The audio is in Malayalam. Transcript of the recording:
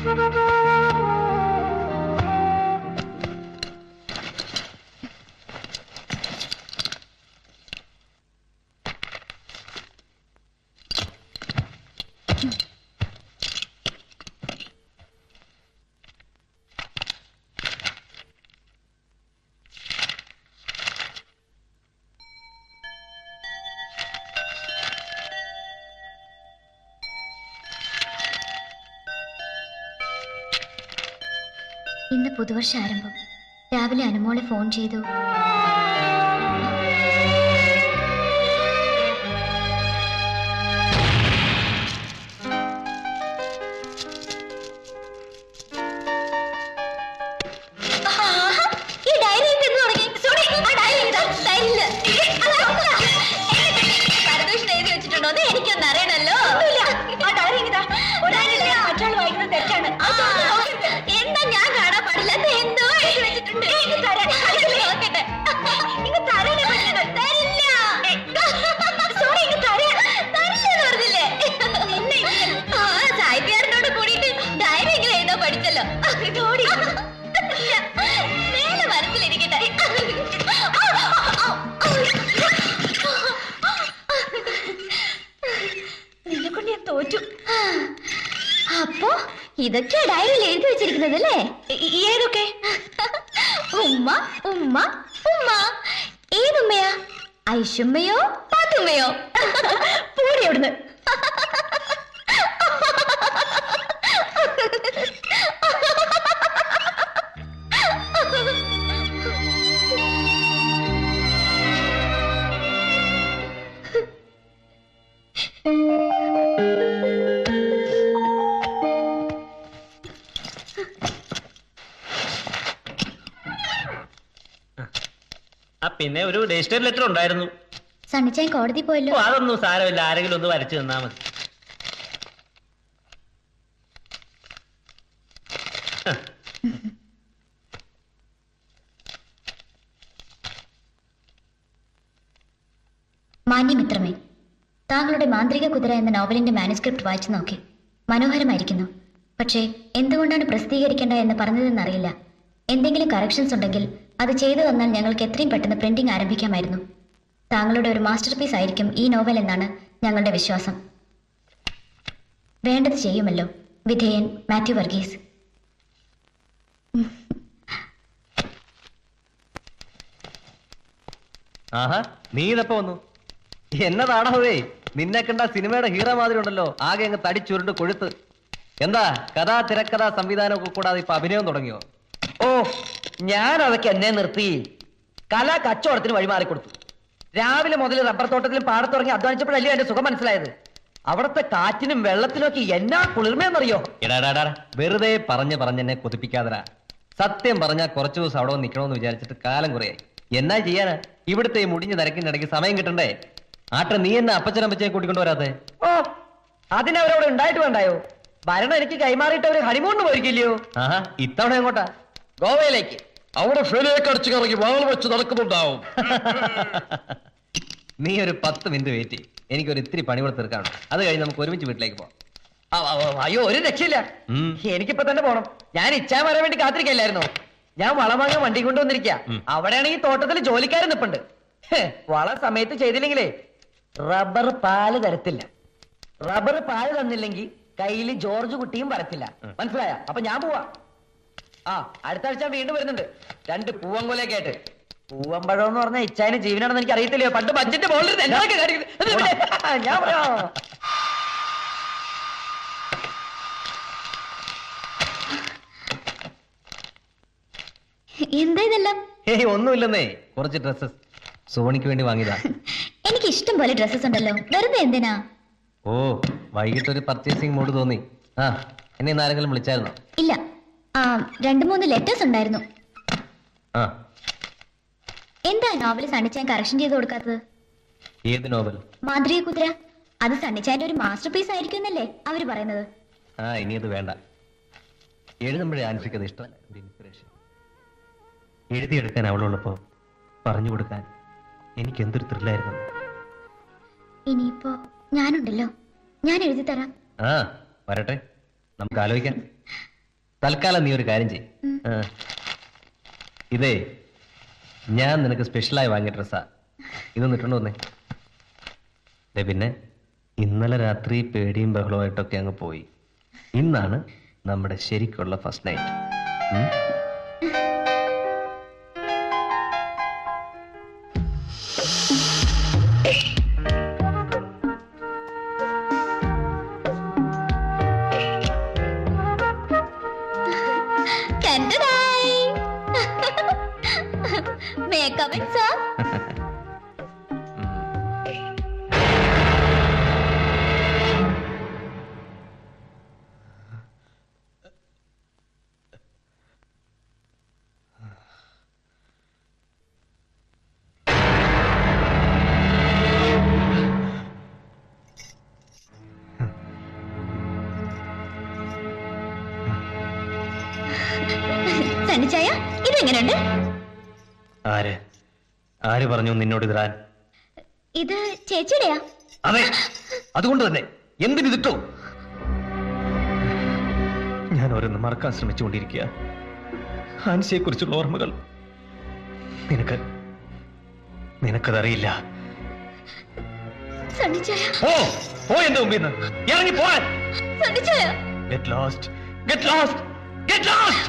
ഇന്ന് പുതുവർഷ ആരംഭം. രാവിലെ അനുമോളെ ഫോൺ ചെയ്തു. എനിക്കൊന്നും അറിയണല്ലോ. തെറ്റാണ്. എന്താ ഞാൻ കാണാൻ പാടില്ല? എന്തോ എഴുതി വെച്ചിട്ടുണ്ട്. സാഹിത്യകാരനോട് കൂടിയിട്ട് ഡയറി എങ്കിലും എഴുതാൻ പഠിച്ചല്ലോ. നേരെ മനസ്സിലിരിക്കട്ടെ. നിന്നെക്കൊണ്ട് ഞാൻ തോറ്റു. അപ്പോ ഇതൊക്കെ ഡയറിയിൽ എഴുതി വെച്ചിരിക്കുന്നത് അല്ലേ? ഏതൊക്കെ? ഉമ്മ ഉമ്മ ഉമ്മ. ഏതുമ്മയാ? ഐഷുമ്മയോ പാത്തുമ്മയോ? പൂടി അവിടുന്ന്. പിന്നെ ഒരു രജിസ്റ്റർ ലെറ്റർ ഉണ്ടായിരുന്നു. സണ്ണിച്ചാൻ കോടതി പോയല്ലോ. അതൊന്നും സാരമില്ല, ആരെങ്കിലും ഒന്ന് വരച്ചു തന്നാ മതി. മാന്യമിത്രമേ, താങ്കളുടെ മാന്ത്രിക കുതിര എന്ന നോവലിന്റെ മാനുസ്ക്രിപ്റ്റ് വായിച്ചു നോക്കി. മനോഹരമായിരിക്കുന്നു. പക്ഷേ എന്തുകൊണ്ടാണ് പ്രസിദ്ധീകരിക്കേണ്ട എന്ന് പറഞ്ഞതെന്നറിയില്ല. എന്തെങ്കിലും കറക്ഷൻസ് ഉണ്ടെങ്കിൽ അത് ചെയ്തു തന്നാൽ ഞങ്ങൾക്ക് എത്രയും പെട്ടെന്ന് പ്രിന്റിംഗ് ആരംഭിക്കാമായിരുന്നു. താങ്കളുടെ ഒരു മാസ്റ്റർ പീസ് ആയിരിക്കും ഈ നോവൽ എന്നാണ് ഞങ്ങളുടെ വിശ്വാസം. വേണ്ടത് ചെയ്യുമല്ലോ. വിധേയൻ, മാത്യു വർഗീസ്. ആഹാ, നീ ഇതപ്പോ വന്നു. എന്നതാണോവേ, നിന്നെ കണ്ട സിനിമയുടെ ഹീറോ മാതിരി ഉണ്ടല്ലോ. ആകെ അങ്ങ് തടിച്ചുരുണ്ട് കൊഴുത്ത്. എന്താ കഥാ തിരക്കഥ സംവിധാനമൊക്കെ കൂടാതെ ഇപ്പൊ അഭിനയം തുടങ്ങിയോ? ഓ, ഞാൻ അതൊക്കെ എന്നെ നിർത്തി കലാ കച്ചവടത്തിന് വഴിമാറിക്കൊടുത്തു. രാവിലെ മുതൽ റബ്ബർ തോട്ടത്തിലും പാടത്തുറങ്ങി അധ്വാനിച്ചപ്പോഴല്ലേ എന്റെ സുഖം മനസ്സിലായത്. അവിടത്തെ കാറ്റിനും വെള്ളത്തിനും ഒക്കെ എന്നാ കുളിർമയെന്നറിയോ? എടാടാടാ, വെറുതെ പറഞ്ഞെന്നെ കൊതിപ്പിക്കാതരാ. സത്യം പറഞ്ഞാൽ കുറച്ചു ദിവസം അവിടെ നിൽക്കണമെന്ന് വിചാരിച്ചിട്ട് കാലം കുറയായി. എന്നാ ചെയ്യാനാ? ഇവിടുത്തെ ഈ മുടിഞ്ഞ തിരക്കിനിടയ്ക്ക് സമയം കിട്ടണ്ടേ? ആട്ടെ, നീ എന്നെ അപ്പച്ചനപ്പച്ചനെ കൂട്ടിക്കൊണ്ട് വരാതെ? ഓ, അതിനവരവിടെ ഉണ്ടായിട്ട് വേണ്ടായോ? ഭരണം എനിക്ക് കൈമാറിയിട്ട് അവര് ഹണിമൂണിന് പോയിരിക്കില്ലയോ? ആഹാ, ഇത്തവണ എങ്ങോട്ടാ? ഗോവയിലേക്ക്. അവിടെ ഫെലിയൊക്കെ അടിച്ചു കറങ്ങി വാൾ വെച്ച് നടക്കുന്നുണ്ടാവും. നീ ഒരു 10 മിനിറ്റ് വെയിറ്റ് ചെയ്യും. എനിക്കൊരു ഇത്തിരി പണി കൂടെ തീർക്കാണ്. അത് കഴിഞ്ഞ് നമുക്ക് ഒരുമിച്ച് വീട്ടിലേക്ക് പോവാം. അയ്യോ, ഒരു രക്ഷയില്ല. എനിക്കിപ്പോ തന്നെ പോണം. ഞാൻ ഇച്ഛാൻ വരാൻ വേണ്ടി കാത്തിരിക്കല്ലായിരുന്നോ? ഞാൻ വളം വാങ്ങാൻ വണ്ടി കൊണ്ടുവന്നിരിക്കുക. അവിടെയാണെങ്കിൽ തോട്ടത്തിൽ ജോലിക്കാരൻ നിപ്പുണ്ട്. വള സമയത്ത് ചെയ്തില്ലെങ്കിലേ റബ്ബർ പാല് തരത്തില്ല. റബ്ബർ പാല് തന്നില്ലെങ്കിൽ കയ്യിൽ ജോർജ് കുട്ടിയും വരത്തില്ല. മനസ്സിലായ? അപ്പൊ ഞാൻ പോവാ. അടുത്ത ആഴ്ച വീണ്ടും വരുന്നുണ്ട്. 2 പൂവൻകൊലയൊക്കെ ആയിട്ട്. പൂവമ്പഴം എന്ന് പറഞ്ഞാൽ ഇച്ചായന് ജീവനാണെന്ന് എനിക്ക് അറിയത്തില്ലയോ? പണ്ട് ബഡ്ജറ്റ് ബോളിൽ എന്തൊക്കെ ഞാൻ പറയാം. എന്താ ഇതെല്ലാം? ഏയ്, ഒന്നുമില്ലെന്നേ, കുറച്ച് ഡ്രസ്സസ് സോണിക്ക് വേണ്ടി വാങ്ങിയതാ. എനിക്ക് ഇഷ്ടം പോലെ ഡ്രസ്സസ് ഉണ്ടല്ലോ, വെറുതെ എന്തിനാ? ഓ, വൈകിട്ടൊരു പർച്ചേസിംഗ് മൂഡ് തോന്നി. എന്നെ ഇന്ന് ആരെങ്കിലും വിളിച്ചായിരുന്നോ? ഇല്ല, 2-3 ലെറ്റേഴ്സ് ഉണ്ടായിരുന്നു. എന്താ നോവൽ സണ്ണിച്ചാൻ കറക്ഷൻ ചെയ്ത് കൊടുക്കാത്തത്? ഏത് നോവൽ? മാന്ത്രിക കുതിര. അത് സണ്ണിച്ചാന്റെ ഒരു മാസ്റ്റർ പീസ് ആയിരിക്കും എന്നല്ലേ അവര് പറയുന്നത്. ഇനി അത് വേണ്ട. എഴുതുമ്പോഴേ ആൻസിക്കത് ഇഷ്ടം. ഇൻസ്പിറേഷൻ എഴുതിയെടുക്കാൻ അവളുള്ളപ്പോ പറഞ്ഞു കൊടുക്കാൻ എനിക്ക് എന്തൊരു ത്രില്ലായിരുന്നു. ഇനിയിപ്പോ ഞാനുണ്ടല്ലോ, ഞാൻ എഴുതി തരാം. വരട്ടെ, നമുക്ക് ആലോചിക്കാം. തൽക്കാലം നീ ഒരു കാര്യം ചെയ്യും ഇതേ ഞാൻ നിനക്ക് സ്പെഷ്യലായി വാങ്ങിയ ഡ്രസ്സാ ഇതൊന്ന് ഇട്ടുകൊണ്ട് വന്നേ പിന്നെ ഇന്നലെ രാത്രി പേടിയും ബഹളമായിട്ടൊക്കെ അങ്ങ് പോയി. ഇന്നാണ് നമ്മുടെ ശരിക്കുള്ള first night. May I come in, sir? സണ്ണിച്ചായ ഇതെങ്ങനെയുണ്ട്? ആര് പറഞ്ഞു നിന്നോട് ഇതിടാൻ? ഇത് ചേച്ചിയുടെയാ? അതെ, അതുകൊണ്ട് തന്നെ എന്തിനിട്ടോ ഞാൻ ഓരോന്ന് മറക്കാൻ ശ്രമിച്ചുകൊണ്ടിരിക്കുക. ഹാൻസിയെ കുറിച്ചുള്ള ഓർമ്മകൾ. നിനക്കതറിയില്ല. സണ്ണിച്ചായ ഓ എന്റെ മുമ്പിൽ നിന്ന് ഇറങ്ങി പോവാൻ. സണ്ണിച്ചായ Get lost! Get lost! Get lost!